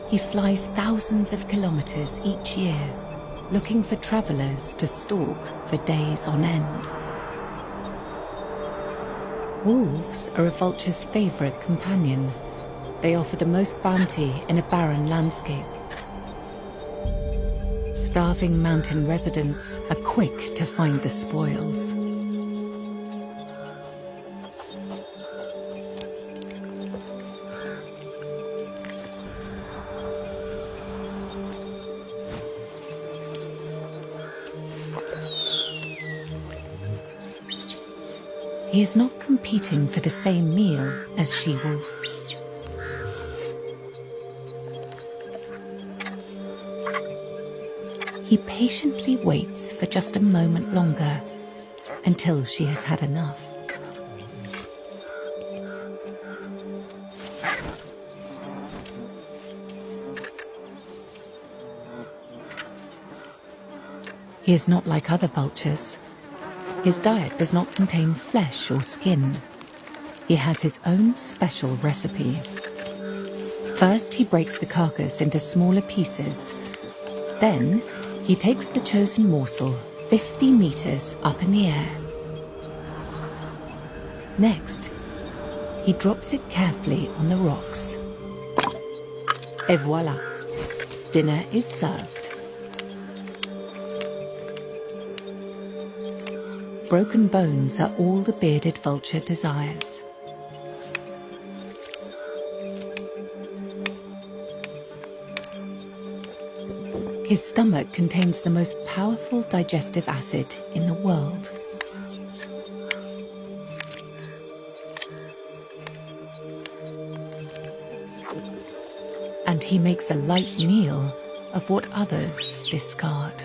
He flies thousands of kilometers each year, looking for travelers to stalk for days on end. Wolves are a vulture's favorite companion. They offer the most bounty in a barren landscape. Starving mountain residents are quick to find the spoils. He is not competing for the same meal as she-wolf. He patiently waits for just a moment longer, until she has had enough. He is not like other vultures. His diet does not contain flesh or skin. He has his own special recipe. First, he breaks the carcass into smaller pieces. Then, he takes the chosen morsel 50 meters up in the air. Next, he drops it carefully on the rocks. Et voilà, dinner is served. Broken bones are all the bearded vulture desires. His stomach contains the most powerful digestive acid in the world. And he makes a light meal of what others discard.